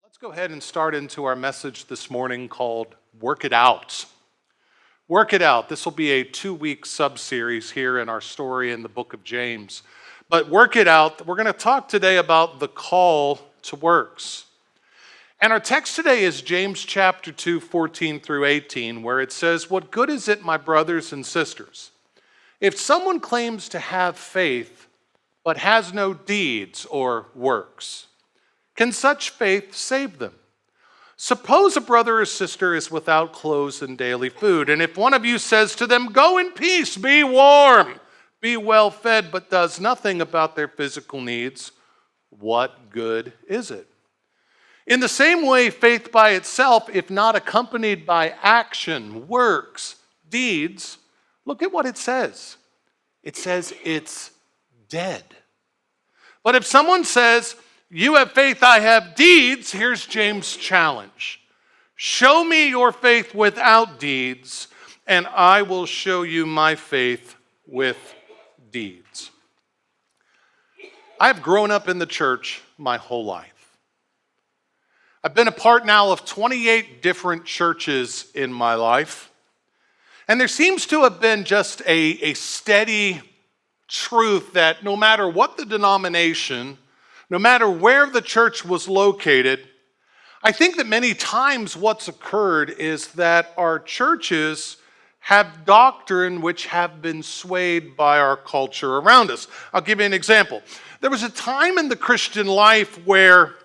Let's go ahead and start into our message this morning called Work It Out. Work It Out. This will be a 2-week sub-series here in our story in the book of James. But Work It Out, we're going to talk today about the call to works. And our text today is James chapter 2, 14 through 18, where it says, "What good is it, my brothers and sisters, if someone claims to have faith but has no deeds or works? Can such faith save them? Suppose a brother or sister is without clothes and daily food, and if one of you says to them, 'Go in peace, be warm, be well fed,' but does nothing about their physical needs, what good is it? In the same way, faith by itself, if not accompanied by action, works, deeds," look at what it says. It says it's dead. But if someone says, "You have faith, I have deeds," here's James' challenge. "Show me your faith without deeds, and I will show you my faith with deeds." I've grown up in the church my whole life. I've been a part now of 28 different churches in my life. And there seems to have been just a steady truth that no matter what the denomination, no matter where the church was located, I think that many times what's occurred is that our churches have doctrine which have been swayed by our culture around us. I'll give you an example. There was a time in the Christian life where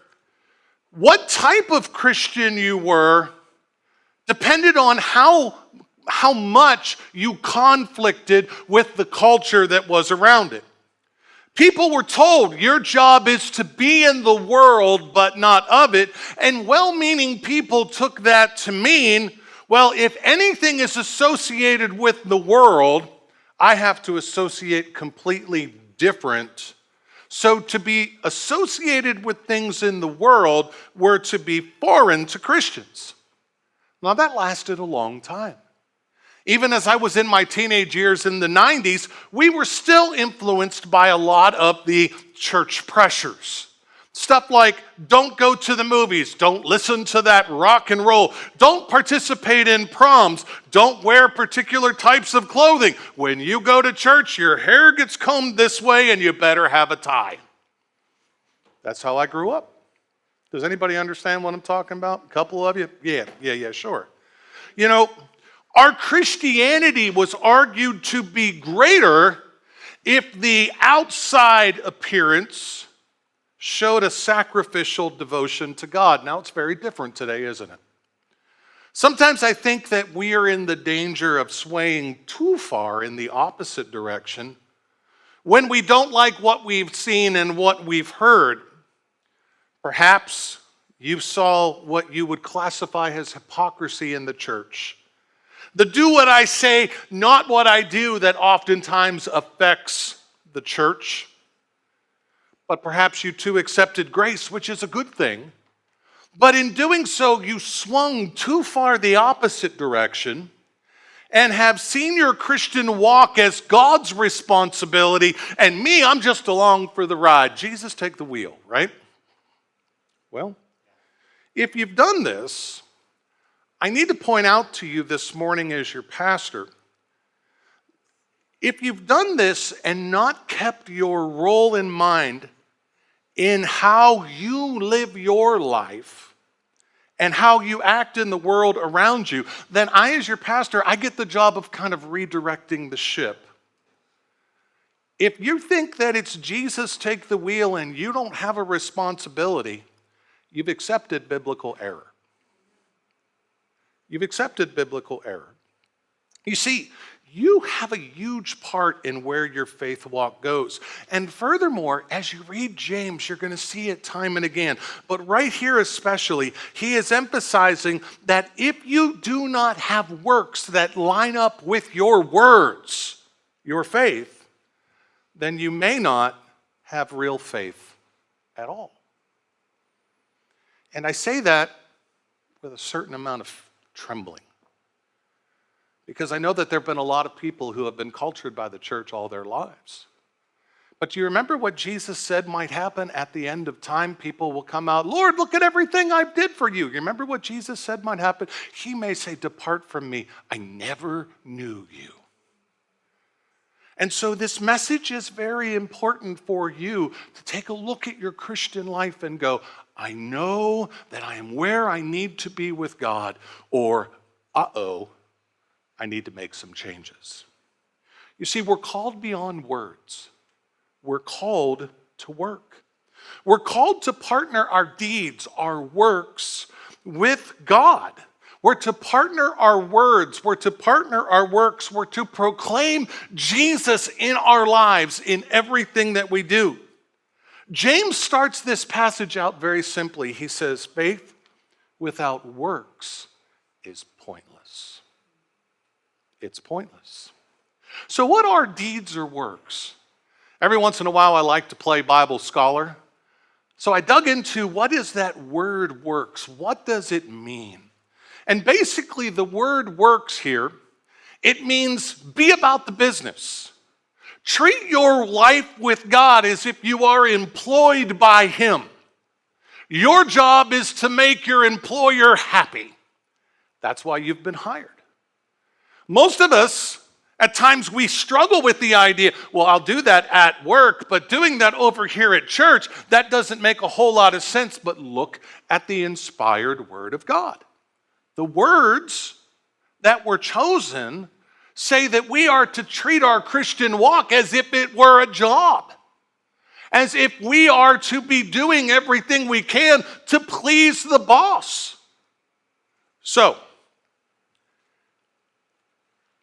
what type of Christian you were depended on how much you conflicted with the culture that was around it. People were told, your job is to be in the world, but not of it. And well-meaning people took that to mean, well, if anything is associated with the world, I have to associate completely different. So to be associated with things in the world were to be foreign to Christians. Now that lasted a long time. Even as I was in my teenage years in the 90s, we were still influenced by a lot of the church pressures. Stuff like, don't go to the movies, don't listen to that rock and roll, don't participate in proms, don't wear particular types of clothing. When you go to church, your hair gets combed this way and you better have a tie. That's how I grew up. Does anybody understand what I'm talking about? A couple of you? Yeah, sure. You know, our Christianity was argued to be greater if the outside appearance showed a sacrificial devotion to God. Now, it's very different today, isn't it? Sometimes I think that we are in the danger of swaying too far in the opposite direction when we don't like what we've seen and what we've heard. Perhaps you saw what you would classify as hypocrisy in the church. The do what I say, not what I do, that oftentimes affects the church. But perhaps you too accepted grace, which is a good thing. But in doing so, you swung too far the opposite direction and have seen your Christian walk as God's responsibility, and me, I'm just along for the ride. Jesus, take the wheel, right? Well, if you've done this, I need to point out to you this morning as your pastor, if you've done this and not kept your role in mind in how you live your life and how you act in the world around you, then I, as your pastor, I get the job of kind of redirecting the ship. If you think that it's Jesus take the wheel and you don't have a responsibility, you've accepted biblical error. You've accepted biblical error. You see, you have a huge part in where your faith walk goes. And furthermore, as you read James, you're going to see it time and again. But right here especially, he is emphasizing that if you do not have works that line up with your words, your faith, then you may not have real faith at all. And I say that with a certain amount of trembling. Because I know that there have been a lot of people who have been cultured by the church all their lives. But do you remember what Jesus said might happen at the end of time? People will come out, Lord, look at everything I did for you. You remember what Jesus said might happen? He may say, depart from me. I never knew you. And so this message is very important for you to take a look at your Christian life and go, I know that I am where I need to be with God, or, I need to make some changes. You see, we're called beyond words. We're called to work. We're called to partner our deeds, our works, with God. We're to partner our words. We're to partner our works. We're to proclaim Jesus in our lives, in everything that we do. James starts this passage out very simply. He says, faith without works is pointless. It's pointless. So what are deeds or works? Every once in a while I like to play Bible scholar. So I dug into what is that word works? What does it mean? And basically the word works here, it means be about the business. Treat your life with God as if you are employed by Him. Your job is to make your employer happy. That's why you've been hired. Most of us, at times we struggle with the idea, well, I'll do that at work, but doing that over here at church, that doesn't make a whole lot of sense. But look at the inspired Word of God. The words that were chosen say that we are to treat our Christian walk as if it were a job, as if we are to be doing everything we can to please the boss. So,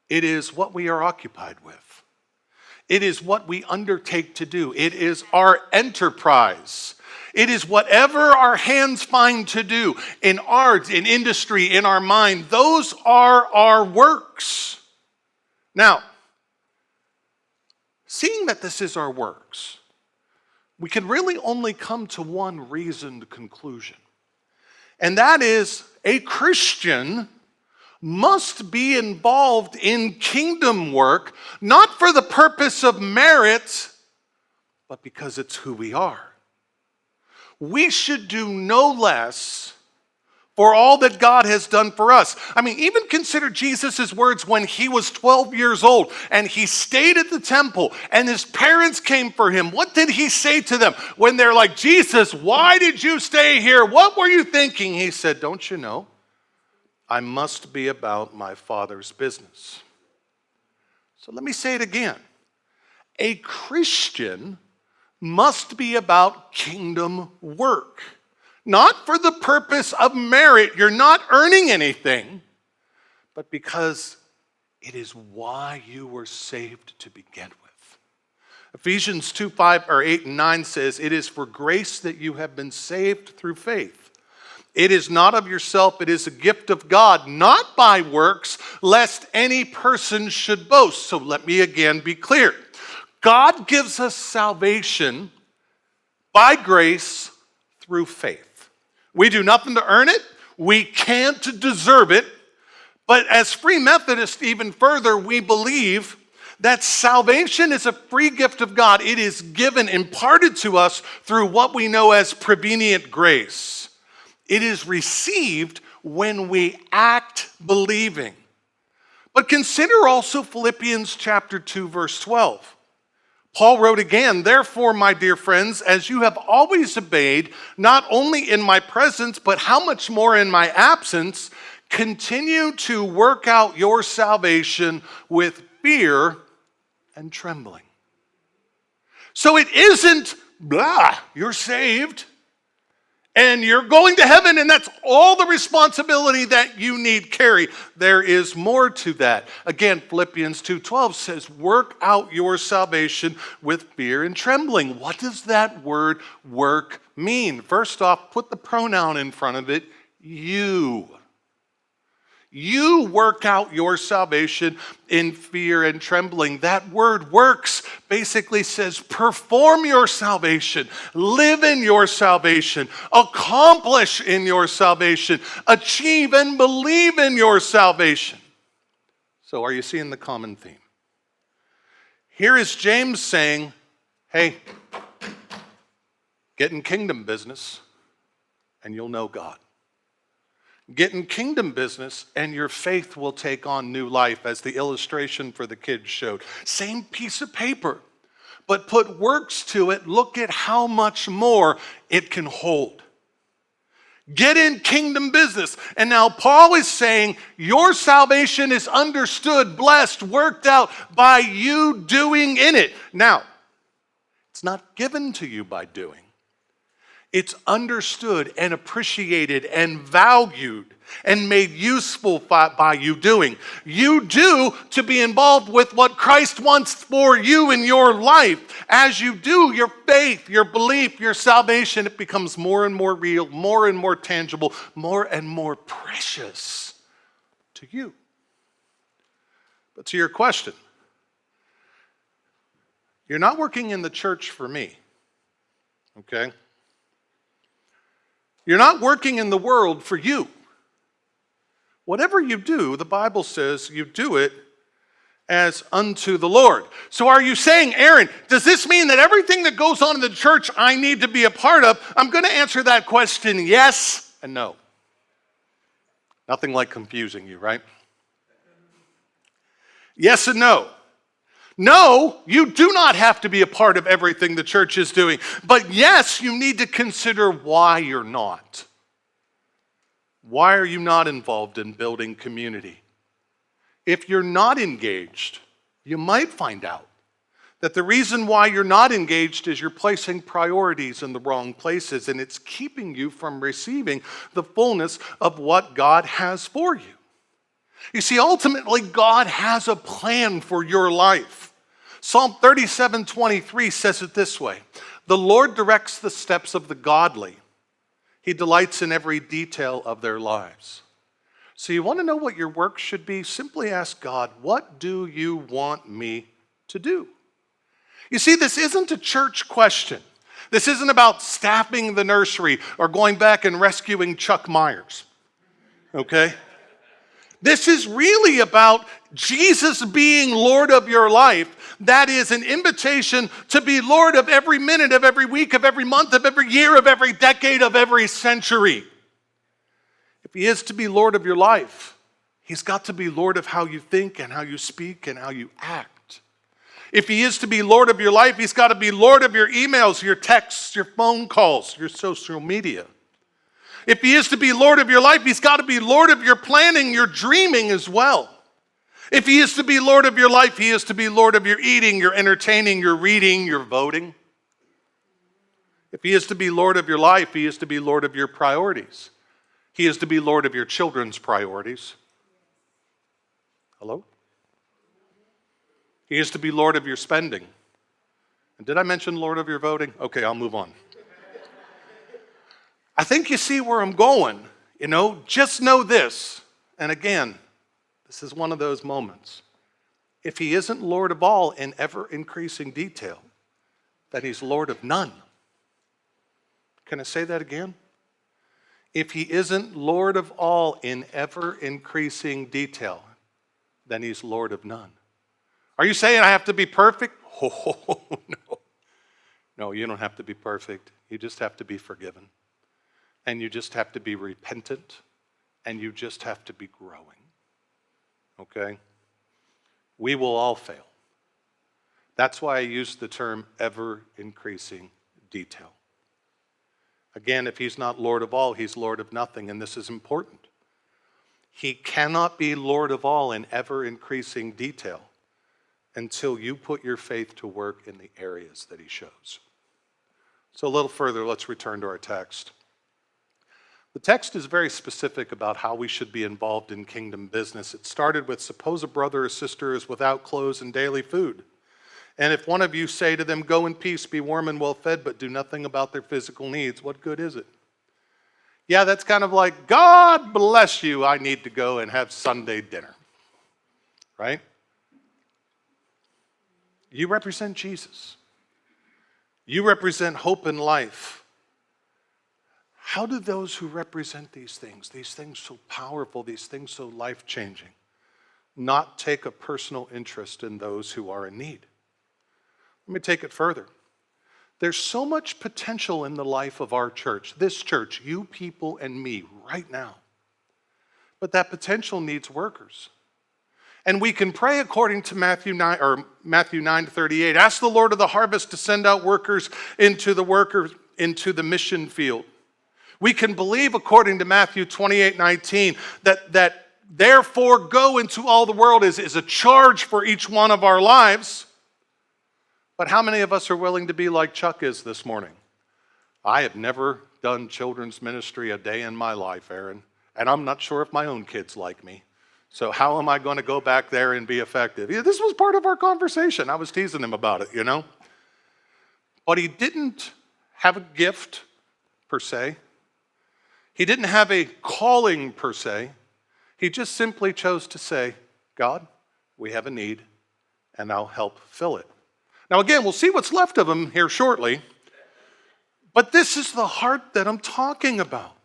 it is what we are occupied with. It is what we undertake to do. It is our enterprise. It is whatever our hands find to do in art, in industry, in our mind. Those are our works. Now, seeing that this is our works, we can really only come to one reasoned conclusion. And that is, a Christian must be involved in kingdom work, not for the purpose of merit, but because it's who we are. We should do no less for all that God has done for us. I mean, even consider Jesus' words when he was 12 years old and he stayed at the temple and his parents came for him. What did he say to them when they're like, Jesus, why did you stay here? What were you thinking? He said, don't you know? I must be about my Father's business. So let me say it again. A Christian must be about kingdom work. Not for the purpose of merit. You're not earning anything, but because it is why you were saved to begin with. Ephesians 2:8 and 9 says, it is for grace that you have been saved through faith. It is not of yourself, it is a gift of God, not by works, lest any person should boast. So let me again be clear. God gives us salvation by grace through faith. We do nothing to earn it. We can't deserve it. But as Free Methodists, even further, we believe that salvation is a free gift of God. It is given, imparted to us through what we know as prevenient grace. It is received when we act believing. But consider also Philippians chapter 2, verse 12. Paul wrote again, therefore, my dear friends, as you have always obeyed, not only in my presence, but how much more in my absence, continue to work out your salvation with fear and trembling. So it isn't, you're saved, and you're going to heaven, and that's all the responsibility that you need carry. There is more to that. Again, Philippians 2:12 says, work out your salvation with fear and trembling. What does that word work mean? First off, put the pronoun in front of it, you. You work out your salvation in fear and trembling. That word works basically says perform your salvation, live in your salvation, accomplish in your salvation, achieve and believe in your salvation. So are you seeing the common theme? Here is James saying, Hey, get in kingdom business and you'll know God. Get in kingdom business and your faith will take on new life, as the illustration for the kids showed. Same piece of paper, but put works to it. Look at how much more it can hold. Get in kingdom business. And now Paul is saying your salvation is understood, blessed, worked out by you doing in it. Now, it's not given to you by doing. It's understood and appreciated and valued and made useful by you doing. You do to be involved with what Christ wants for you in your life. As you do, your faith, your belief, your salvation, it becomes more and more real, more and more tangible, more and more precious to you. But to your question, you're not working in the church for me, okay? You're not working in the world for you. Whatever you do, the Bible says you do it as unto the Lord. So are you saying, Aaron, does this mean that everything that goes on in the church I need to be a part of? I'm going to answer that question yes and no. Nothing like confusing you, right? Yes and no. No, you do not have to be a part of everything the church is doing. But yes, you need to consider why you're not. Why are you not involved in building community? If you're not engaged, you might find out that the reason why you're not engaged is you're placing priorities in the wrong places, and it's keeping you from receiving the fullness of what God has for you. You see, ultimately, God has a plan for your life. Psalm 37:23 says it this way: the Lord directs the steps of the godly. He delights in every detail of their lives. So you want to know what your work should be? Simply ask God, what do you want me to do? You see, this isn't a church question. This isn't about staffing the nursery or going back and rescuing Chuck Myers, okay? This is really about Jesus being Lord of your life. That is an invitation to be Lord of every minute, of every week, of every month, of every year, of every decade, of every century. If he is to be Lord of your life, he's got to be Lord of how you think and how you speak and how you act. If he is to be Lord of your life, he's got to be Lord of your emails, your texts, your phone calls, your social media. If he is to be Lord of your life, he's got to be Lord of your planning, your dreaming as well. If he is to be Lord of your life, he is to be Lord of your eating, your entertaining, your reading, your voting. If he is to be Lord of your life, he is to be Lord of your priorities. He is to be Lord of your children's priorities. Hello? He is to be Lord of your spending. And did I mention Lord of your voting? Okay, I'll move on. I think you see where I'm going. Just know this. And again, this is one of those moments. If he isn't Lord of all in ever-increasing detail, then he's Lord of none. Can I say that again? If he isn't Lord of all in ever-increasing detail, then he's Lord of none. Are you saying I have to be perfect? Oh, no. No, you don't have to be perfect. You just have to be forgiven. And you just have to be repentant. And you just have to be growing. Okay? We will all fail. That's why I use the term ever-increasing detail. Again, if he's not Lord of all, he's Lord of nothing, and this is important. He cannot be Lord of all in ever-increasing detail until you put your faith to work in the areas that he shows. So a little further, let's return to our text. The text is very specific about how we should be involved in kingdom business. It started with, suppose a brother or sister is without clothes and daily food. And if one of you say to them, go in peace, be warm and well fed, but do nothing about their physical needs, what good is it? Yeah, that's kind of like, God bless you, I need to go and have Sunday dinner. Right? You represent Jesus. You represent hope and life. How do those who represent these things so powerful, these things so life-changing, not take a personal interest in those who are in need? Let me take it further. There's so much potential in the life of our church, this church, you people and me right now. But that potential needs workers. And we can pray according to Matthew 9:38. Ask the Lord of the harvest to send out workers into the mission field. We can believe according to Matthew 28:19 that therefore go into all the world is a charge for each one of our lives. But how many of us are willing to be like Chuck is this morning? I have never done children's ministry a day in my life, Aaron, and I'm not sure if my own kids like me. So how am I going to go back there and be effective? Yeah, this was part of our conversation. I was teasing him about it, But he didn't have a gift, per se. He didn't have a calling, per se. He just simply chose to say, God, we have a need, and I'll help fill it. Now again, we'll see what's left of him here shortly. But this is the heart that I'm talking about.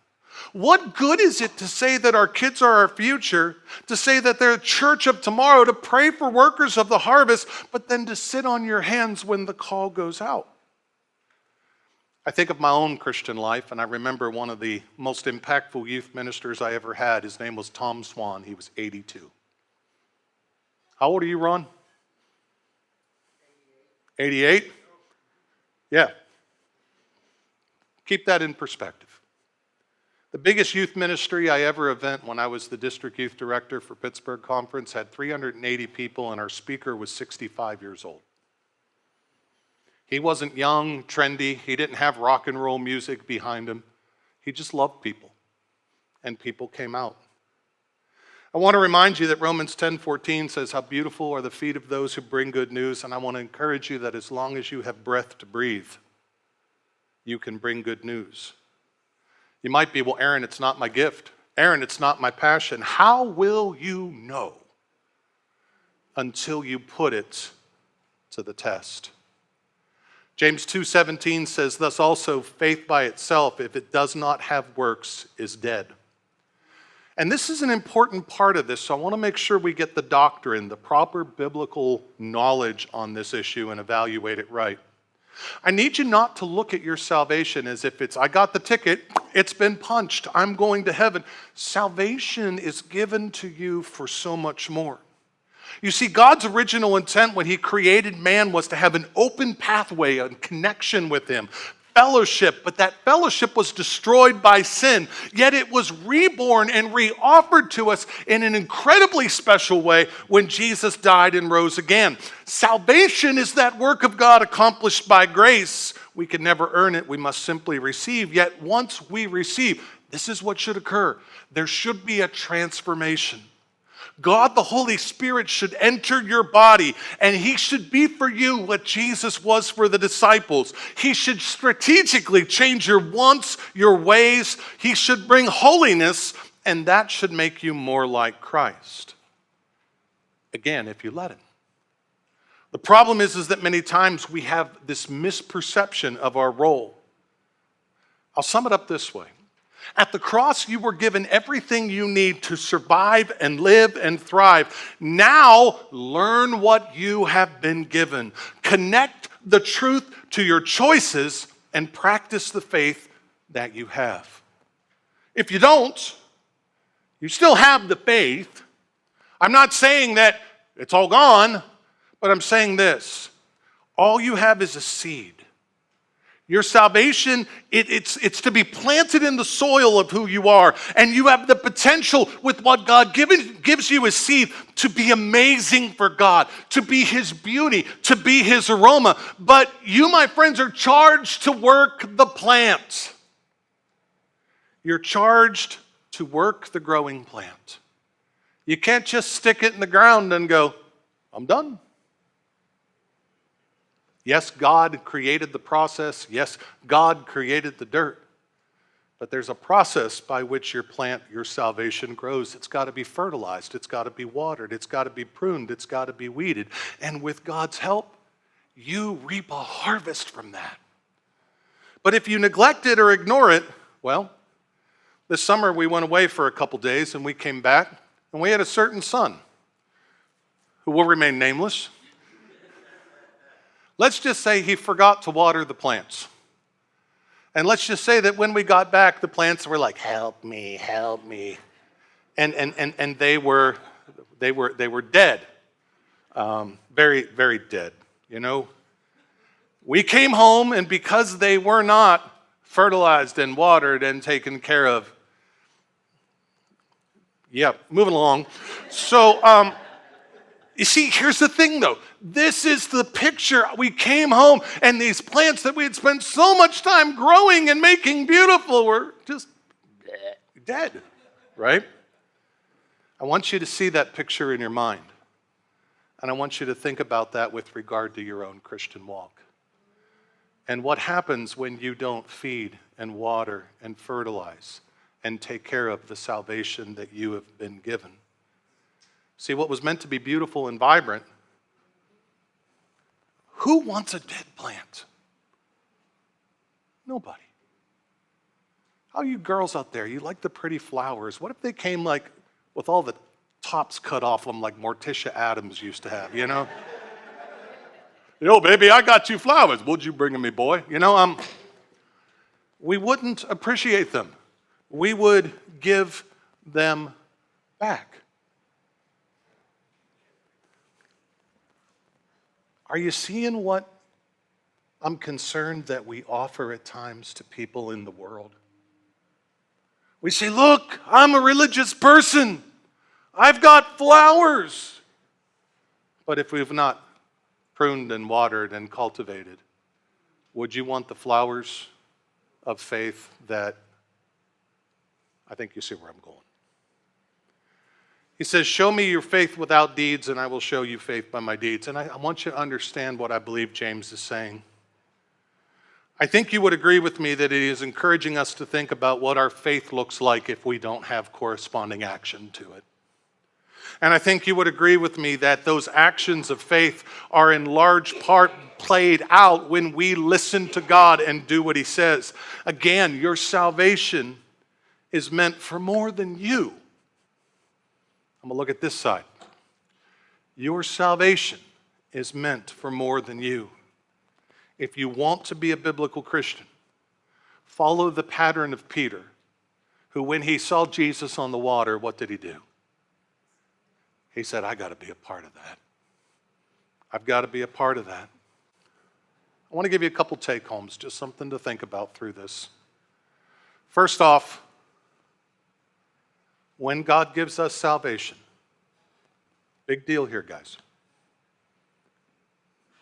What good is it to say that our kids are our future, to say that they're the church of tomorrow, to pray for workers of the harvest, but then to sit on your hands when the call goes out? I think of my own Christian life, and I remember one of the most impactful youth ministers I ever had. His name was Tom Swan. He was 82. How old are you, Ron? 88? Yeah. Keep that in perspective. The biggest youth ministry I ever event when I was the district youth director for Pittsburgh Conference had 380 people, and our speaker was 65 years old. He wasn't young, trendy. He didn't have rock and roll music behind him. He just loved people, and people came out. I want to remind you that Romans 10:14 says, how beautiful are the feet of those who bring good news, and I want to encourage you that as long as you have breath to breathe, you can bring good news. You might be, well, Aaron, it's not my gift. Aaron, it's not my passion. How will you know until you put it to the test? James 2:17 says, thus also faith by itself, if it does not have works, is dead. And this is an important part of this, so I want to make sure we get the doctrine, the proper biblical knowledge on this issue and evaluate it right. I need you not to look at your salvation as if it's, I got the ticket, it's been punched, I'm going to heaven. Salvation is given to you for so much more. You see, God's original intent when he created man was to have an open pathway and connection with him, fellowship, but that fellowship was destroyed by sin, yet it was reborn and reoffered to us in an incredibly special way when Jesus died and rose again. Salvation is that work of God accomplished by grace. We can never earn it, we must simply receive. Yet once we receive, this is what should occur. There should be a transformation. God, the Holy Spirit, should enter your body, and he should be for you what Jesus was for the disciples. He should strategically change your wants, your ways. He should bring holiness, and that should make you more like Christ. Again, if you let him. The problem is that many times we have this misperception of our role. I'll sum it up this way. At the cross, you were given everything you need to survive and live and thrive. Now, learn what you have been given. Connect the truth to your choices and practice the faith that you have. If you don't, you still have the faith. I'm not saying that it's all gone, but I'm saying this. All you have is a seed. Your salvation, it's to be planted in the soil of who you are. And you have the potential with what God gives you as seed to be amazing for God, to be his beauty, to be his aroma. But you, my friends, are charged to work the plant. You're charged to work the growing plant. You can't just stick it in the ground and go, I'm done. Yes, God created the process. Yes, God created the dirt. But there's a process by which your plant, your salvation grows. It's got to be fertilized. It's got to be watered. It's got to be pruned. It's got to be weeded. And with God's help, you reap a harvest from that. But if you neglect it or ignore it, well, this summer we went away for a couple days and we came back and we had a certain son who will remain nameless. Let's just say he forgot to water the plants. And let's just say that when we got back, the plants were like, help me, help me. And they were dead. Very, very dead, you know. We came home, and because they were not fertilized and watered and taken care of, moving along. So, you see, here's the thing, though. This is the picture. We came home, and these plants that we had spent so much time growing and making beautiful were just dead, right? I want you to see that picture in your mind, and I want you to think about that with regard to your own Christian walk. And what happens when you don't feed and water and fertilize and take care of the salvation that you have been given? See, what was meant to be beautiful and vibrant, who wants a dead plant? Nobody. How are you girls out there? You like the pretty flowers. What if they came like with all the tops cut off them like Morticia Adams used to have, you know? Yo, baby, I got you flowers. What'd you bring me, boy? You know, we wouldn't appreciate them. We would give them back. Are you seeing what I'm concerned that we offer at times to people in the world? We say, look, I'm a religious person. I've got flowers. But if we've not pruned and watered and cultivated, would you want the flowers of faith that, I think you see where I'm going. He says, show me your faith without deeds, and I will show you faith by my deeds. And I want you to understand what I believe James is saying. I think you would agree with me that he is encouraging us to think about what our faith looks like if we don't have corresponding action to it. And I think you would agree with me that those actions of faith are in large part played out when we listen to God and do what he says. Again, your salvation is meant for more than you. I'm going to look at this side. Your salvation is meant for more than you. If you want to be a biblical Christian, follow the pattern of Peter, who when he saw Jesus on the water, what did he do? He said, I got to be a part of that. I've got to be a part of that. I want to give you a couple take-homes, just something to think about through this. First off, when God gives us salvation, big deal here, guys.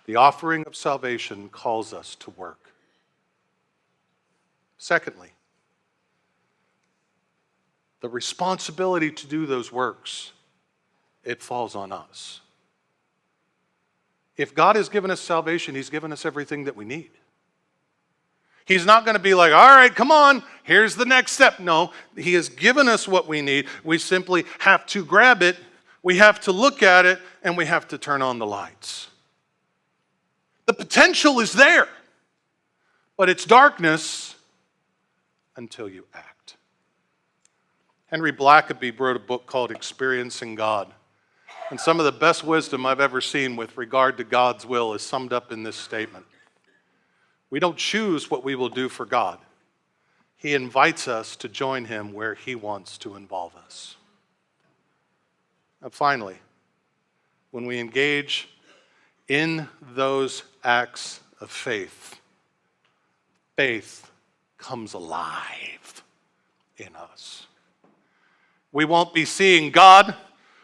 The offering of salvation calls us to work. Secondly, the responsibility to do those works, it falls on us. If God has given us salvation, he's given us everything that we need. He's not going to be like, all right, come on, here's the next step. No, he has given us what we need. We simply have to grab it, we have to look at it, and we have to turn on the lights. The potential is there, but it's darkness until you act. Henry Blackaby wrote a book called Experiencing God. And some of the best wisdom I've ever seen with regard to God's will is summed up in this statement. We don't choose what we will do for God. He invites us to join him where he wants to involve us. And finally, when we engage in those acts of faith, faith comes alive in us. We won't be seeing God.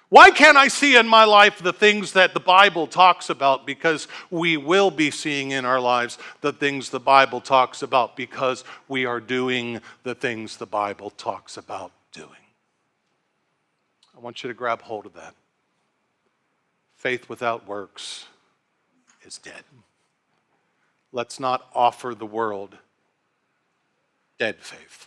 Why can't I see in my life the things that the Bible talks about? Because we will be seeing in our lives the things the Bible talks about because we are doing the things the Bible talks about doing. I want you to grab hold of that. Faith without works is dead. Let's not offer the world dead faith.